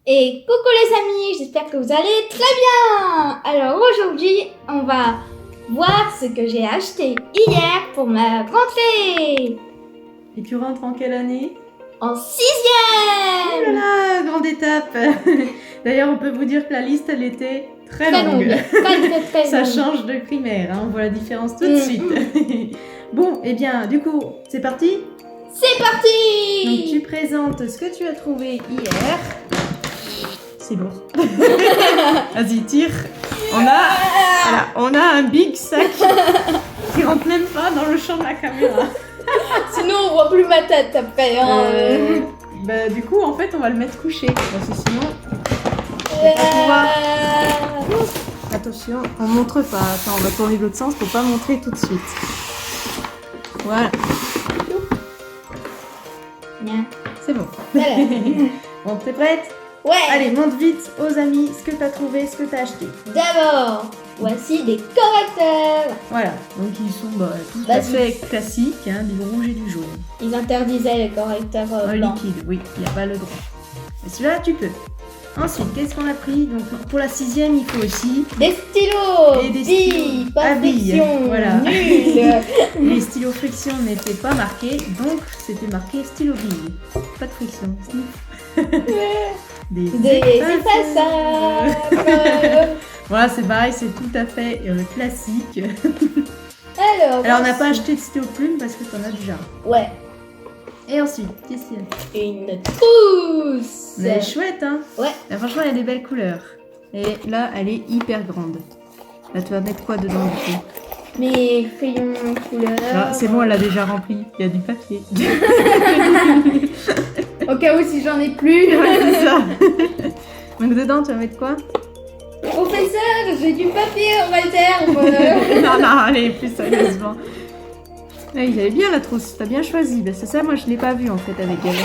Et coucou les amis, j'espère que vous allez très bien. Alors aujourd'hui, on va voir ce que j'ai acheté hier pour ma rentrée. Et tu rentres en quelle année? En Oh 6e. là là, grande étape. D'ailleurs, on peut vous dire que la liste, elle était très longue. Très Ça longue. change de primaire, hein, on voit la différence tout de suite. Bon, et bien, du coup, c'est parti? C'est Donc, parti. tu présentes ce que tu as trouvé hier. C'est lourd. Vas-y, tire. On a un big sac qui rentre même pas dans le champ de la caméra. Sinon on voit plus ma tête après. Hein. Bah, du coup, en fait, on va le mettre couché. Parce que sinon, on va pas pouvoir. Attention, on montre pas. Attends, on va tourner de l'autre sens pour pas montrer tout de suite. Voilà, Bien. c'est bon. Voilà. Bon, t'es prête? Ouais. Allez, montre vite aux amis ce que t'as trouvé, ce que t'as acheté. D'abord, voici des correcteurs. Voilà, donc ils sont tout à fait classiques, hein, du rouge et du jaune. Ils interdisaient les correcteurs Un blancs. liquide, oui, il n'y a pas le droit. Mais celui-là, tu peux. Ensuite, qu'est-ce qu'on a pris? Donc, pour la 6e, il faut aussi Des stylos. Et des stylos Pas à billes, friction. voilà. Nul. les stylos friction n'étaient pas marqués, donc c'était marqué stylo bille. Pas de friction. Des effaçables. Voilà, c'est pareil, c'est tout à fait classique. Alors on n'a pas acheté de stylo plume parce que t'en as déjà. Ouais. Et ensuite, qu'est-ce qu'il y a? Une trousse. Elle est chouette, hein? Ouais. Là, franchement, il y a des belles couleurs. Et là, elle est hyper grande. Là, tu vas mettre quoi dedans, du coup? Mes crayons couleur. Ah, c'est bon, elle l'a déjà rempli. Il y a du papier. Au cas où si j'en ai plus. Ouais, c'est ça. Donc, dedans, tu vas mettre quoi? Professeur, j'ai du papier en réserve. Non, allez, plus sérieusement. Ouais, il avait bien la trousse, t'as bien choisi. Ben, c'est ça, moi je l'ai pas vue en fait avec elle.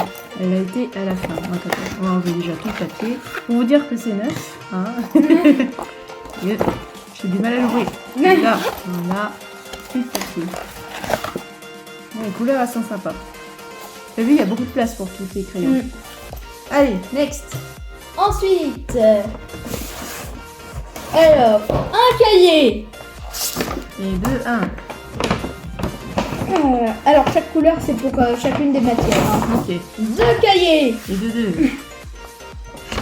Elle a été à la fin. Donc, attends, on va enlever déjà tout le papier. Pour vous dire que c'est neuf. Hein. J'ai du mal à l'ouvrir. Là, voilà, tout le papier. Bon, les couleurs elles sont sympas. T'as vu, il y a beaucoup de place pour tous tes crayons. Allez, next. Ensuite, alors, un cahier. Et 2, 1. Alors, chaque couleur, c'est pour chacune des matières. Hein. Ok. 2 cahiers. Et 2.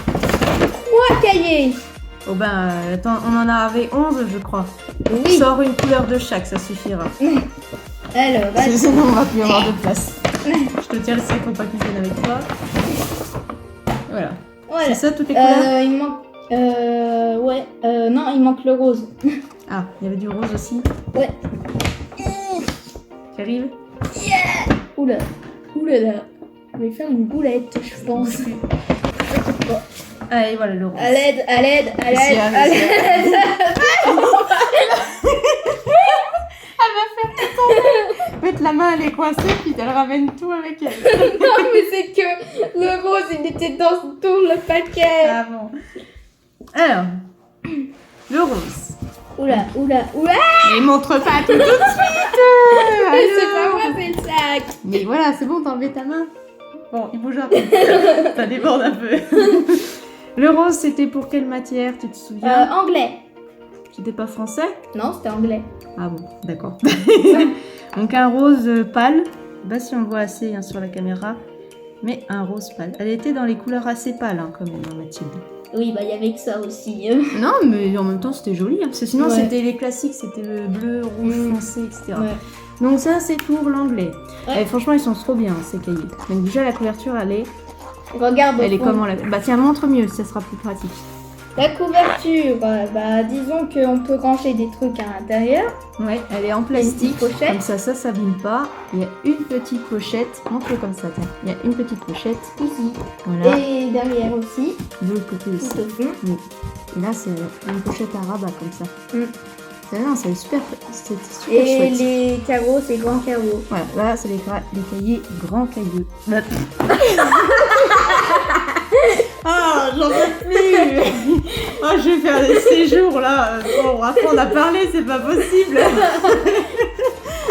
3 cahiers. Oh ben, attends, on en avait 11, je crois. Oui. Sors une couleur de chaque, ça suffira. Alors, vas-y. Sinon, on va plus avoir de place. Je te tiens le sac pour pas qu'il vienne avec toi. Voilà. Voilà. C'est ça, toutes les couleurs? Il manque... ouais. Non, il manque le rose. Ah, il y avait du rose aussi. Ouais. Qui arrive? Oula. Oula là. Je vais faire une boulette, je pense. Allez, voilà le rose. À l'aide, à l'aide, à l'aide, Merci, à merci. l'aide. Mettre la main, elle est coincée, puis elle ramène tout avec elle. Non, mais c'est que le rose, il était dans tout le paquet. Ah bon. Alors, le rose. Oula, oula, oula. Mais montre pas tout de suite. C'est pas moi, c'est le sac. Mais voilà, c'est bon, t'as enlevé ta main. Bon, il bouge un peu. Ça déborde un peu. Le rose, c'était pour quelle matière, tu te souviens? Anglais. C'était pas français? Non, c'était anglais. Ah bon, d'accord. Donc un rose pâle. Je sais pas si on le voit assez hein, sur la caméra. Mais un rose pâle. Elle était dans les couleurs assez pâles hein, quand même, hein, Mathilde. Oui, bah il y avait que ça aussi. Non, mais en même temps, c'était joli. Hein, parce que sinon, Ouais. c'était les classiques. C'était le bleu, rouge, foncé, etc. Ouais. Donc ça, c'est pour l'anglais. Ouais. Et franchement, ils sont trop bien, ces cahiers. Donc déjà, la couverture, elle est Regarde au Elle est fond. comment la... Bah tiens, montre mieux, ça sera plus pratique. La couverture, bah disons qu'on peut ranger des trucs à l'intérieur. Ouais, elle est en plastique. Une petite pochette. Comme ça s'abîme pas. Il y a une petite pochette. Montre-le comme ça, tiens. Il y a une petite pochette. Ici. Voilà. Et derrière aussi. De l'autre côté aussi. Tout au fond. Oui. Et là, c'est une pochette à rabat comme ça. Non, c'est super, c'est super Et chouette. les carreaux, c'est grand carreaux. Voilà, là, c'est les cahiers grands cahiers. Ah, j'en peux plus. Ah, je vais faire des séjours là. Bon, après on a parlé, c'est pas possible.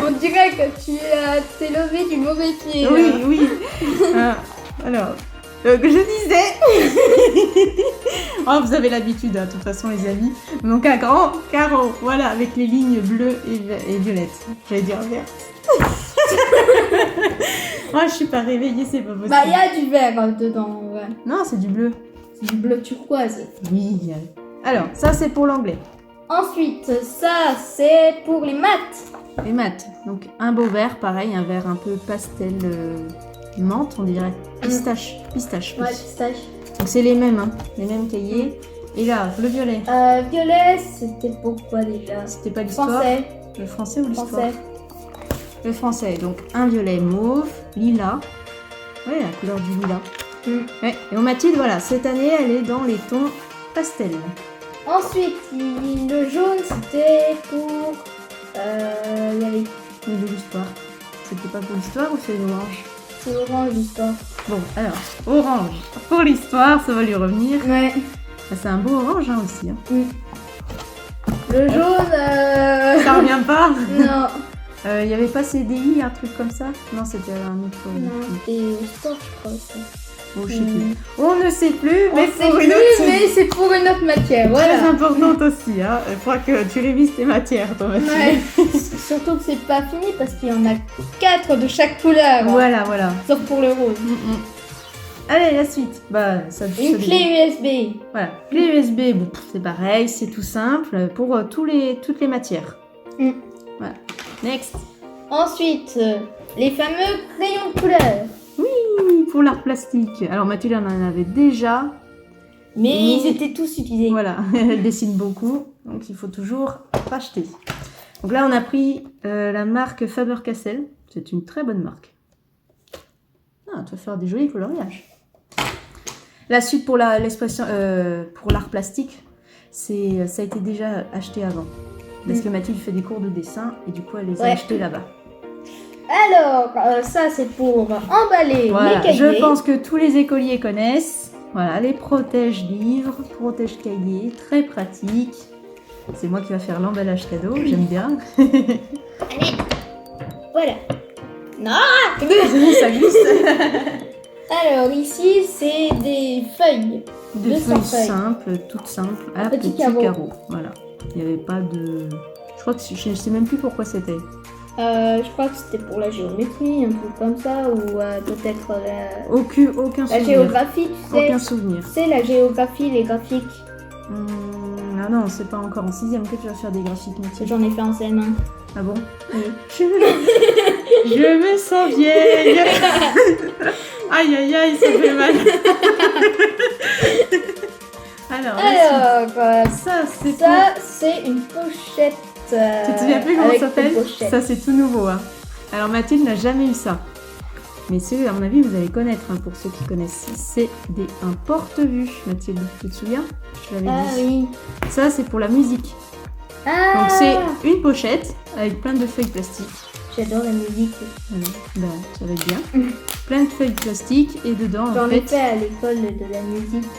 On dirait que tu t'es levé du mauvais pied. Oui, oui. Alors, je disais. Oh, vous avez l'habitude, hein, de toute façon, les amis. Donc, un grand carreau, voilà, avec les lignes bleues et violettes. J'allais dire vert. Moi, je suis pas réveillée, c'est pas possible. Bah, il y a du vert dedans, ouais. Non, c'est du bleu. C'est du bleu turquoise. Oui. Alors, ça, c'est pour l'anglais. Ensuite, ça, c'est pour les maths. Les maths. Donc, un beau vert, pareil, un vert un peu pastel menthe, on dirait. Pistache. Pistache. Ouais, plus. pistache. Donc, c'est les mêmes cahiers. Et là, le violet. Violet, c'était pour quoi déjà? C'était pas l'histoire. Français. Le français ou l'histoire? Français. Le français. Donc, un violet mauve, lilas. Ouais, la couleur du lilas. Ouais. Et au Mathilde, voilà, cette année, elle est dans les tons pastels. Ensuite, le jaune, c'était pour... il y avait... Mais de l'histoire. C'était pas pour l'histoire ou c'est l'orange? C'est orange, l'histoire. Bon, alors, orange. Pour l'histoire, ça va lui revenir. Ouais. Ah, c'est un beau orange hein, aussi. Hein. Le jaune, Ça revient pas? non. Il y avait pas CDI, un truc comme ça? Non, c'était un autre. Non, c'était sport, je crois. Ça. Oh, je sais plus. On ne sait plus, On mais sait pour plus, une autre. mais c'est pour une autre matière, Très voilà. importante aussi. Hein. Je crois que tu révises tes matières, toi, Mathilde. Ouais. Surtout que c'est pas fini parce qu'il y en a 4 de chaque couleur. Voilà, voilà. Sauf pour le rose. Allez, la suite. Bah, ça, Une clé USB. Voilà. Clé USB, bon, c'est pareil, c'est tout simple pour toutes les matières. Voilà. Next. Ensuite, les fameux crayons de couleur. Oui, pour l'art plastique. Alors Mathilde en avait déjà. Mais Et- ils étaient tous utilisés. Voilà, elle dessine beaucoup, donc il faut toujours racheter. Donc là, on a pris la marque Faber-Castell. C'est une très bonne marque. Ah, tu vas faire des jolis coloriages. La suite pour l'expression, pour l'art plastique, ça a été déjà acheté avant. Parce que Mathilde fait des cours de dessin et du coup, elle les a Ouais. achetés là-bas. Alors, ça c'est pour emballer Voilà, les cahiers. je pense que tous les écoliers connaissent. Voilà, les protège-livres, protège-cahiers, très pratique. C'est moi qui va faire l'emballage cadeau, j'aime bien. Allez, voilà. Ça glisse. Alors ici c'est des feuilles. Des 200 feuilles feuilles. simples, toutes simples, à Petit petits carreau. carreaux. Voilà. Il n'y avait pas de... Je crois que je ne sais même plus pourquoi c'était. Je crois que c'était pour la géométrie, un truc comme ça, ou peut-être Aucun la souvenir. géographie, tu sais. Aucun souvenir. C'est la géographie, les graphiques. Ah non, c'est pas encore en 6ème que tu vas faire des graphiques, Mathilde. J'en ai fait en CM1. Ah bon? Oui. Je me sens vieille. Aïe aïe aïe, ça fait mal. Alors, ça c'est pour... Ça c'est une pochette. Tu te souviens plus comment avec ça s'appelle? une pochette. Ça c'est tout nouveau. Hein. Alors Mathilde n'a jamais eu ça. Mais ceux, à mon avis, vous allez connaître, hein, pour ceux qui connaissent. C'est un porte-vue, Mathilde. Tu te souviens? Je l'avais Ah dit. oui. Ça c'est pour la musique. Ah. Donc c'est une pochette avec plein de feuilles plastiques. J'adore la musique. Bah, ça va être bien. Plein de feuilles plastiques et dedans J'en en ai fait... fait à l'école de la musique.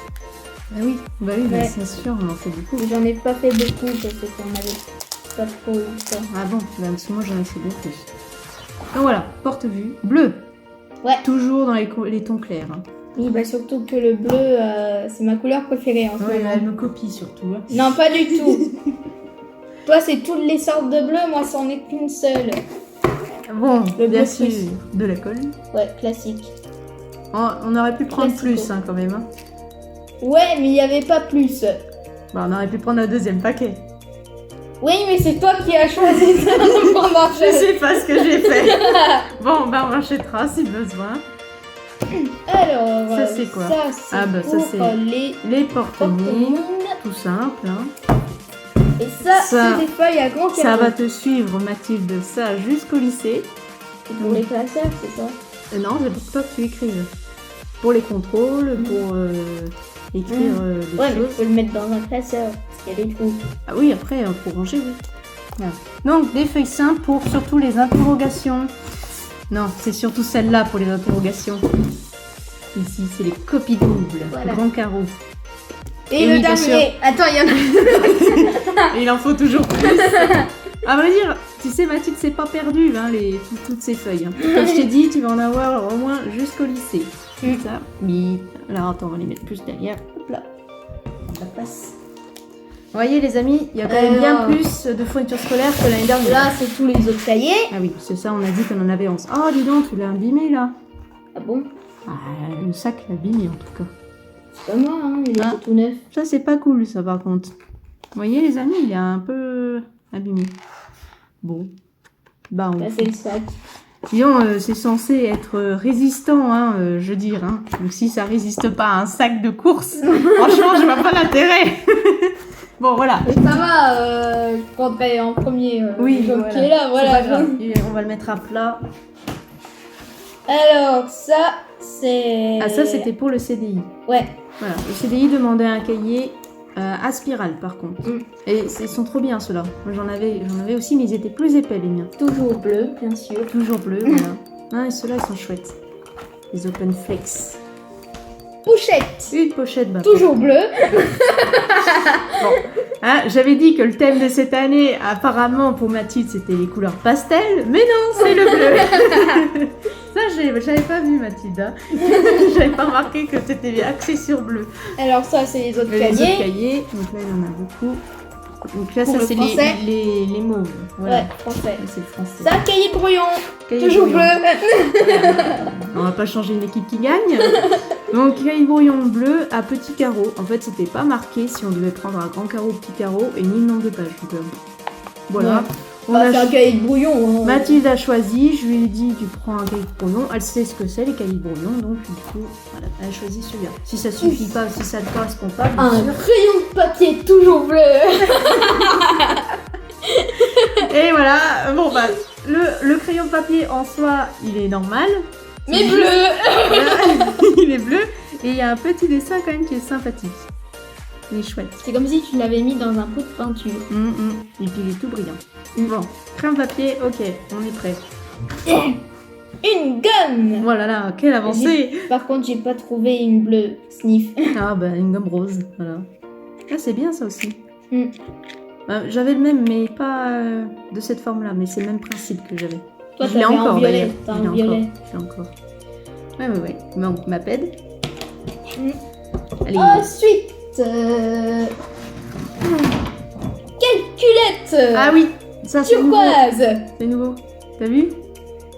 Ah oui, bah oui, bah, Ouais. c'est sûr, on en fait beaucoup. Mais j'en ai pas fait beaucoup parce qu'on avait pas trop eu ça. Ah bon, bah, parce que moi j'en ai fait beaucoup. Donc voilà, porte-vue, bleu. Ouais. Toujours dans les tons clairs. Hein. Oui, bah surtout que le bleu, c'est ma couleur préférée en ce Ouais, moment. elle me copie surtout. Hein. Non, pas du tout. Toi, c'est toutes les sortes de bleu, moi, c'en est qu'une seule. Bon, Le bien bleu sûr, précis. de la colle. Ouais, classique. On aurait pu prendre Classico. plus hein, quand même. Hein. Ouais, mais il n'y avait pas plus. Bah, on aurait pu prendre un deuxième paquet. Oui, mais c'est toi qui as choisi ça pendant Je sais pas ce que j'ai fait. Bon, bah on rachètera si besoin. Alors, Ça, c'est quoi? Ça, c'est Ah, bah, ça, pour c'est les Les porte-mines, porte-mines. tout simple. Hein. Et ça, Ça- c'est des feuilles à grand Ça carreau. va te suivre, Mathilde, ça jusqu'au lycée. C'est pour les classeurs, c'est ça? Non, c'est pour toi que tu écrives. Pour les contrôles, pour écrire des Ouais, mais choses. tu peux le mettre dans un classeur, parce qu'il y a des trous. Ah oui, après, pour ranger, oui. Voilà. Donc, des feuilles simples pour surtout les interrogations. Non, c'est surtout celle-là pour les interrogations. Ici, c'est les copies doubles, Voilà. grand carreau. Et Et le oui, bien dernier, attends, il y en a. Et il en faut toujours plus. À vrai dire, tu sais, Mathilde, c'est pas perdu, hein, toutes ces feuilles. Hein. Comme je t'ai dit, tu vas en avoir au moins jusqu'au lycée. Comme ça. Mais alors, attends, on va les mettre plus derrière. Hop là. la place. Vous voyez les amis, il y a quand même bien plus de fournitures scolaires que l'année dernière. Là, c'est tous les autres cahiers. Ah oui, c'est ça, on a dit qu'on en avait 11. Oh, dis donc, tu l'as abîmé là. Ah bon? Ah, le sac l'a abîmé en tout cas. C'est pas moi, hein, il Ah. était tout neuf. Ça, c'est pas cool ça par contre. Vous voyez les amis, il est un peu abîmé. Bon. Bah, on... Là, c'est le sac. Disons, c'est censé être résistant, hein, je veux dire. Hein. Donc si ça résiste pas à un sac de course, franchement, je vois pas l'intérêt. Bon, voilà. Mais ça va, je prendrai en premier Oui, le job voilà. qui est là, C'est voilà. pas grave. Et on va le mettre à plat. Alors, ça, c'est... Ah, ça, c'était pour le CDI. Ouais. Voilà. Le CDI demandait un cahier à spirale, par contre. Mm. Et ils sont trop bien, ceux-là. Moi, j'en avais aussi, mais ils étaient plus épais, les miens. Toujours bleu, bien sûr. Toujours bleus, voilà. Ah, et ceux-là, ils sont chouettes. Les Open Flex. Pochette. Une pochette, bah. Toujours bleu. Ah, j'avais dit que le thème de cette année, apparemment, pour Mathilde, c'était les couleurs pastel. Mais non, c'est le bleu. Ça, j'avais pas vu, Mathilde. Hein. J'avais pas remarqué que c'était axé sur bleu. Alors ça, c'est les autres Les autres cahiers. cahiers, donc là, il y en a beaucoup. Donc là, Pour ça, le c'est français. les mauves. Voilà. Ouais, français. Là, c'est le français. Ça, cahier brouillon. Cahier Toujours brouillon. bleu. On va pas changer une équipe qui gagne. Donc, cahier brouillon bleu à petits carreaux. En fait, c'était pas marqué si on devait prendre un grand carreau ou petit carreau et ni le nombre de pages. Donc, voilà. Ouais. On Bah, a c'est un cahier de brouillon. Hein. Mathilde a choisi, je lui ai dit tu prends un cahier de brouillon, elle sait ce que c'est les cahiers de brouillon, donc du coup voilà, elle a choisi celui-là. Si ça suffit pas, si ça ne correspond pas, bien Un sûr. crayon de papier toujours bleu. Et voilà, bon bah le crayon de papier en soi il est normal. Mais bleu. Voilà, il est bleu et il y a un petit dessin quand même qui est sympathique. Il est chouette. C'est comme si tu l'avais mis dans un pot de peinture. Et puis il est tout brillant. Bon, crayon de papier, ok, on est prêt. Une gomme. Voilà là, quelle avancée. Par contre, j'ai pas trouvé une bleue sniff. Ah bah une gomme rose, voilà. Ah c'est bien ça aussi. Mm. J'avais le même mais pas de cette forme là, mais c'est le même principe que j'avais. Toi, Je l'ai t'avais en encore violet. d'ailleurs. T'as Je l'ai un violet. Je l'ai encore. Ouais. Donc ma pède. Mm. Allez. Ensuite, calculette. Ah oui, ça c'est nouveau. Turquoise. C'est nouveau. T'as vu?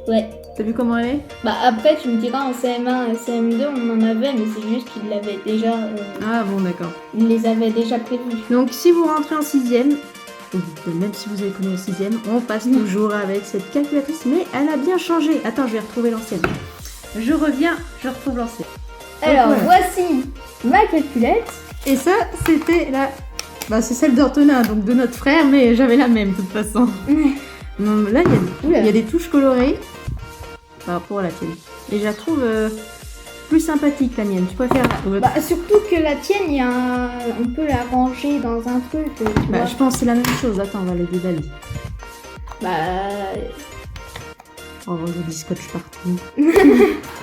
Ouais. T'as vu comment elle est? Bah après, tu me diras en CM1 et CM2, on en avait, mais c'est juste qu'ils l'avaient déjà. Ah bon d'accord. Ils les avaient déjà prévus. Donc si vous rentrez en 6ème, ou même si vous avez connu en 6ème, on passe toujours avec cette calculatrice, mais elle a bien changé. Attends, je vais retrouver l'ancienne. Je reviens, je retrouve l'ancienne. Alors, voilà. voici ma calculette. Et ça, c'était la... Bah, c'est celle d'Antonin, donc de notre frère, mais j'avais la même de toute façon. Non, là, il y a des touches colorées par rapport à la tienne. Et je la trouve plus sympathique, la mienne. Tu préfères la... Bah, surtout que la tienne, on peut la ranger dans un truc. Tu Bah, vois. je pense que c'est la même chose. Attends, on va la déballer. Bah, On va avoir du scotch partout.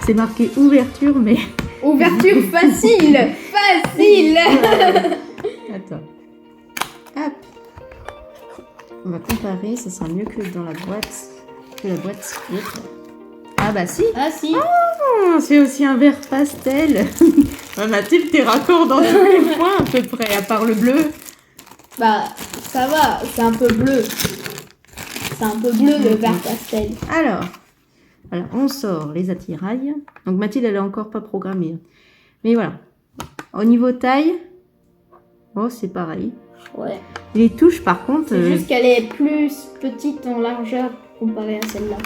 C'est marqué ouverture, mais... ouverture facile. Facile. Attends. Hop. On va comparer, ça sera mieux que dans la boîte. Que la boîte. Ah bah si. Ah si. C'est aussi un vert pastel. Mathilde, t'es raccord dans tous les points à peu près, à part le bleu. Bah, ça va, c'est un peu bleu. C'est un peu bleu le vert pastel. Alors, on sort les attirails. Donc Mathilde, elle est encore pas programmée. Mais voilà. Au niveau taille, oh, c'est pareil. Ouais. Les touches, par contre... C'est juste qu'elle est plus petite en largeur comparée à celle-là.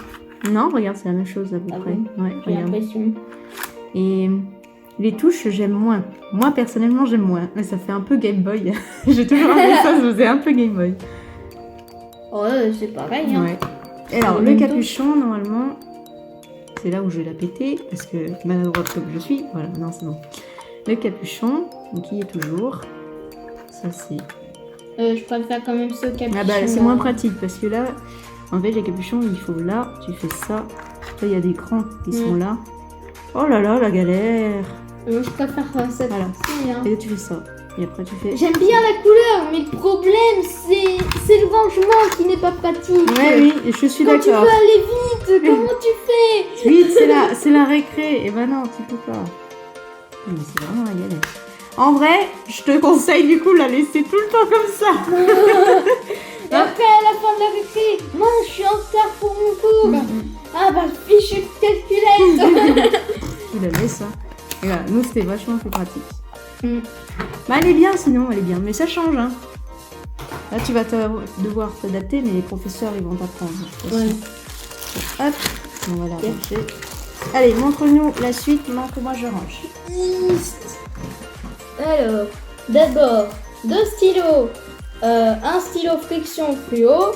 Non, regarde, c'est la même chose à peu Ah près. bon Ouais, J'ai regarde. l'impression. Et les touches, j'aime moins. Moi, personnellement, j'aime moins. Mais ça fait un peu Game Boy. J'ai toujours appelé ça, ça faisait un peu Game Boy. Ouais, c'est pareil. Hein. Ouais. Et alors, C'est le le même capuchon, normalement, c'est là où je vais la péter, parce que maladroite comme je suis. Voilà, non, c'est bon. Le capuchon, donc il est toujours. Ça, c'est... Je préfère quand même ce capuchon. Ah bah, c'est moins pratique, parce que là, en fait, les capuchons, il faut là, tu fais ça. Là, il y a des crans qui sont là. Oh là là, la galère. Je préfère cette Voilà. partie. Hein. Et là, tu fais ça. Et après, tu fais... J'aime bien la couleur, mais le problème, c'est le rangement qui n'est pas pratique. Ouais, oui, je suis Quand tu veux d'accord. aller vite, comment tu fais? Vite, c'est la récré. Et ben non, tu peux pas. Mais c'est vraiment la galère. En vrai, je te conseille du coup la laisser tout le temps comme ça. Et après, à la fin de la récré, moi, je suis en retard pour mon cours. Ah bah, fichu de calculette. Tu la laisses, hein. Et voilà, nous c'était vachement plus pratique. Mm. Bah elle est bien sinon, elle est bien, mais ça change, hein. Là tu vas devoir t'adapter, mais les professeurs ils vont t'apprendre. Ouais. Hop, on va la ranger. Allez, montre-nous la suite, montre-moi je range. Alors, d'abord, 2 stylos, un stylo friction fluo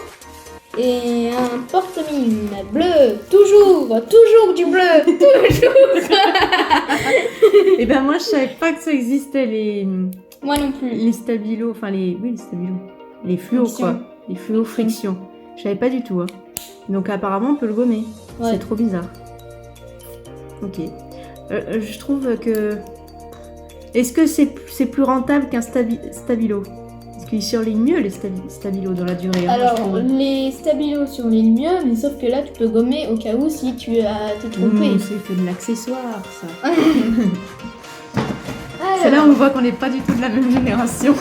et un porte-mine bleu. Toujours du bleu, toujours. Et ben moi je savais pas que ça existait les Moi non plus. stabilos, enfin les stabilos, les fluos Friction. quoi, les fluos friction. Je savais pas du tout, hein. Donc apparemment on peut le gommer. Ouais. C'est trop bizarre. Ok. Je trouve que... Est-ce que c'est plus rentable qu'un stabilo? Parce qu'ils surlignent mieux les stabilos dans la durée. Hein, je Alors, trouve. les stabilos surlignent mieux, mais sauf que là, tu peux gommer au cas où si tu as t'es trompé. C'est que de l'accessoire, ça. Alors, C'est là où on voit qu'on n'est pas du tout de la même génération.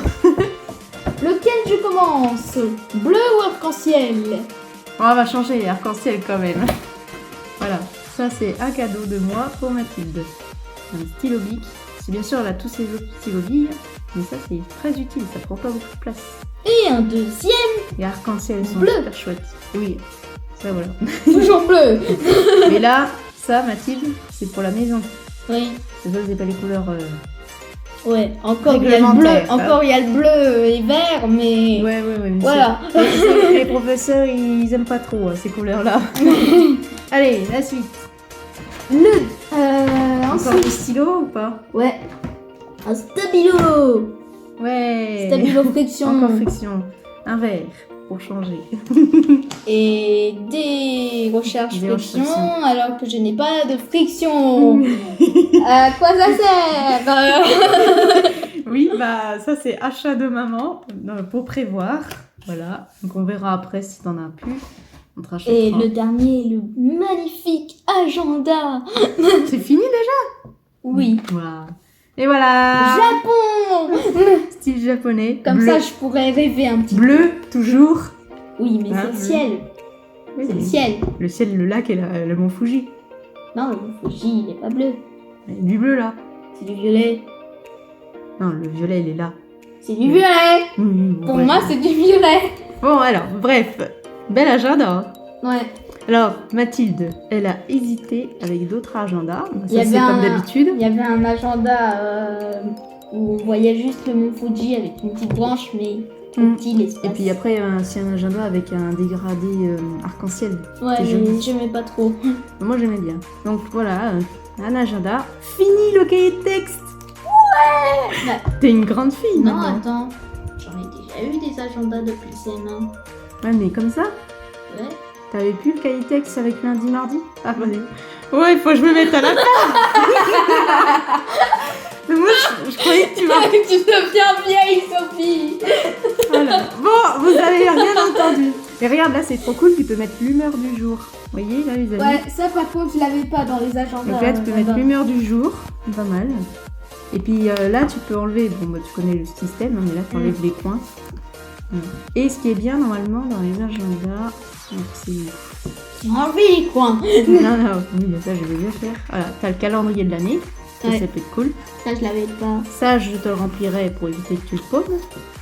lequel je commence? Bleu ou arc-en-ciel? On va changer arc-en-ciel quand même. Voilà, ça c'est un cadeau de moi pour Mathilde. Un stylo bic. C'est bien sûr, elle a tous ses autres stylos billes, mais ça c'est très utile, ça prend pas beaucoup de place. Et un deuxième, Les arc-en-ciel sont Bleu. super chouettes. Oui, ça voilà. toujours bleu. Mais là, ça Mathilde, c'est pour la maison. Oui, C'est pas les couleurs... ouais, encore il y a le bleu, Réglementaire, hein. encore il y a le bleu et vert, mais Ouais, mais voilà. les professeurs, ils aiment pas trop ces couleurs-là. Allez, la suite. Encore Ensuite, des stylos ou pas? ouais, un stabilo, Ouais. stabilo friction. Encore friction. Un verre pour changer. Et des recherches Des recherches friction friction. alors que je n'ai pas de friction. À quoi ça sert? Oui, bah ça c'est achat de maman pour prévoir. Voilà. Donc on verra après si t'en as plus. On te rachètera. Et le dernier, le magnifique agenda. C'est fini déjà? Oui. Voilà. Et voilà. Japon. Style japonais. Comme bleu. ça, je pourrais rêver un petit peu. Bleu, toujours. Oui, mais Hein, c'est le bleu. ciel. Oui, C'est le ciel. Le ciel, le lac et le mont Fuji. Non, le mont Fuji, il n'est pas bleu. Il y a du bleu là. C'est du violet. Non, le violet il est là. C'est du violet. Pour bref. moi, c'est du violet. Bon alors, bref. Bel agenda. Ouais. Alors, Mathilde, elle a hésité avec d'autres agendas. Il y Ça, c'est avait comme un- d'habitude. Il y avait un agenda où on voyait juste le mont Fuji avec une petite branche, mais Mm. petit l'espace. Et puis après, c'est un agenda avec un dégradé arc-en-ciel. Ouais, c'est mais joli. j'aimais pas trop. Moi, j'aimais bien. Donc voilà, un agenda. Fini le cahier de texte. Bah, T'es une grande fille non, maintenant. attends. J'en ai déjà eu des agendas depuis CM1. Ouais, mais comme ça, Ouais. t'avais plus le cahier de texte avec lundi, mardi? Ah, vas-y. Ouais, il faut que je me mette à la place. Mais moi, je croyais que tu vas... Tu deviens vieille, Sophie. Voilà. Bon, vous avez rien entendu. Et regarde, là, c'est trop cool, tu peux mettre l'humeur du jour. Vous voyez, là, les amis? Ouais, ça par contre, je l'avais pas dans les agendas. Donc là, tu peux mettre l'humeur du jour, pas mal. Et puis là, tu peux enlever, bon, bah, tu connais le système, hein, mais là, tu enlèves les coins. Et ce qui est bien, normalement, dans les agendas, donc, c'est... J'ai envie, quoi. non, oui, mais ça, je vais bien faire. Voilà, t'as le calendrier de l'année, ça, Ouais. ça peut être cool. Ça, je l'avais pas. Ça, je te le remplirai pour éviter que tu le paumes.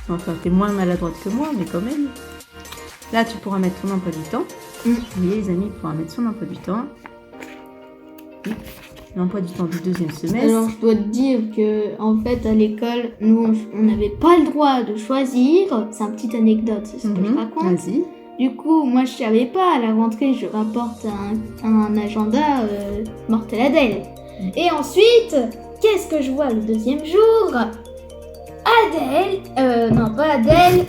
Enfin, t'es moins maladroite que moi, mais quand même. Là, tu pourras mettre ton emploi du temps. Mm. Vous voyez, les amis, il pourra mettre son emploi du temps. Oui. L'emploi du temps du deuxième semestre. Alors, je dois te dire que, en fait, à l'école, nous, on n'avait pas le droit de choisir. C'est une petite anecdote, c'est ce que je raconte. Vas-y. Du coup, moi, je savais pas. À la rentrée, je rapporte un agenda Mortel Adèle. Et ensuite, qu'est-ce que je vois le deuxième jour? Adèle, non pas Adèle,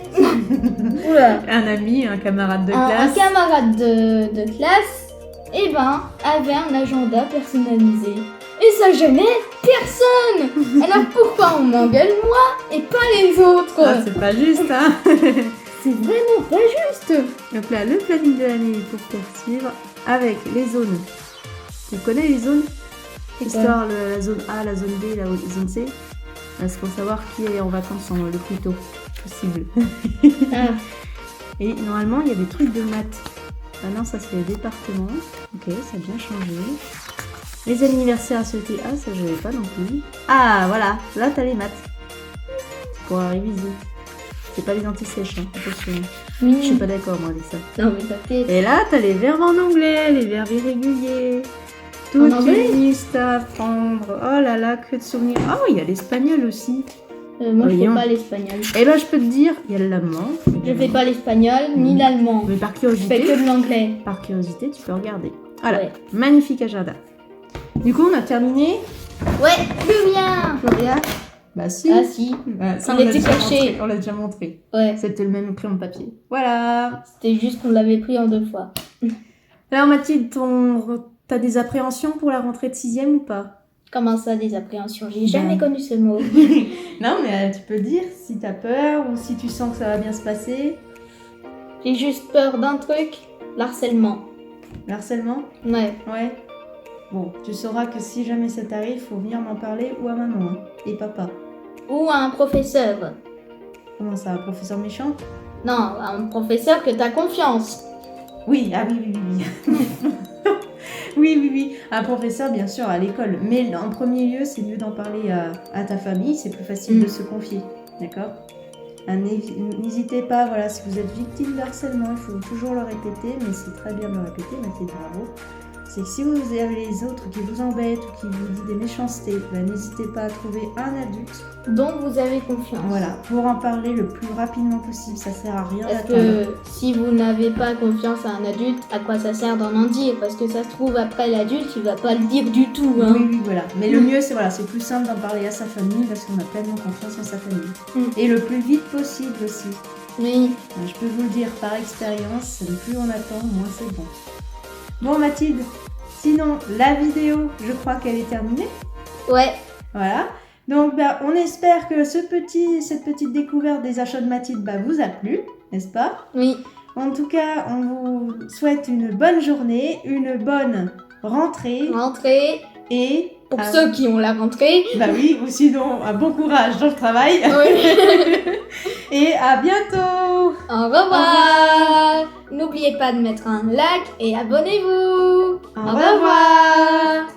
oula, Un ami, un camarade de un classe. camarade de classe, eh ben, avait un agenda personnalisé. Et ça gênait personne. Alors pourquoi on m'engueule moi et pas les autres? Ah, c'est pas juste, hein. C'est vraiment pas juste. Donc là, le planning de l'année pour faire suivre avec les zones. Tu connais les zones? C'est quoi? Histoire, la zone A, la zone B, la zone C. Parce qu'il faut savoir qui est en vacances le plus tôt possible. Ah, Et normalement, il y a des trucs de maths. Ah non, ça c'est les départements. Ok, ça a bien changé. Les anniversaires à souhaiter. Ah, ça je l'avais pas non plus. Ah, voilà. Là, t'as les maths. Pour réviser. C'est pas les anti-sèches, hein. Attention. oui. Je suis pas d'accord, moi, avec ça. Non, mais ça fait. Et là, t'as les verbes en anglais, les verbes irréguliers. En Toute anglais une liste à apprendre. Oh là là, que de souvenirs. Ah, il y a l'espagnol aussi. Moi, je fais Voyons. pas l'espagnol. Et ben, je peux te dire, il y a l'allemand. Je fais pas l'espagnol ni l'allemand. Mais par Je fais curiosité, que de l'anglais. tu peux regarder. Voilà, Ouais. magnifique agenda. Du coup, on a terminé. Ouais, plus rien. Florian. Bah si. Ah si. Bah, ça, Il on l'a était déjà caché. montré, on l'a déjà montré. Ouais, C'était le même crayon de papier. Voilà. c'était juste qu'on l'avait pris en 2 fois. Alors Mathilde, t'as des appréhensions pour la rentrée de 6e ou pas? Comment ça, des appréhensions? J'ai jamais Ben. connu ce mot. Non, mais tu peux dire si t'as peur ou si tu sens que ça va bien se passer. J'ai juste peur d'un truc, l'harcèlement. Le harcèlement? Ouais. Ouais. Bon, tu sauras que si jamais ça t'arrive, faut venir m'en parler ou à maman hein, et papa. Ou à un professeur. Comment ça, un professeur méchant? Non, à un professeur que t'as confiance. Oui, ah oui. Oui. Un professeur, bien sûr, à l'école. Mais en premier lieu, c'est mieux d'en parler à ta famille, c'est plus facile de se confier. D'accord? N'hésitez pas, voilà, si vous êtes victime de harcèlement, il faut toujours le répéter, mais c'est très bien de le répéter, Mathilde, bravo. C'est que si vous avez les autres qui vous embêtent ou qui vous disent des méchancetés, ben, n'hésitez pas à trouver un adulte. Donc vous avez confiance. Voilà, pour en parler le plus rapidement possible, ça sert à rien Parce d'attendre. que si vous n'avez pas confiance à un adulte, à quoi ça sert d'en dire? Parce que ça se trouve, après l'adulte, il va pas le dire du tout. Hein. Oui, voilà. Mais le mieux, c'est plus simple d'en parler à sa famille parce qu'on a pleinement confiance en sa famille. Et le plus vite possible aussi. Oui. Je peux vous le dire par expérience, plus on attend, moins c'est bon. Bon Mathilde, sinon la vidéo, je crois qu'elle est terminée. Ouais. Voilà. Donc on espère que cette petite découverte des achats de Mathilde vous a plu, n'est-ce pas? Oui. En tout cas, on vous souhaite une bonne journée, une bonne rentrée. Et pour ceux qui ont la rentrée. Bah oui, ou sinon un bon courage dans le travail. Oui. Et à bientôt. Au revoir. N'oubliez pas de mettre un like et abonnez-vous. Au revoir.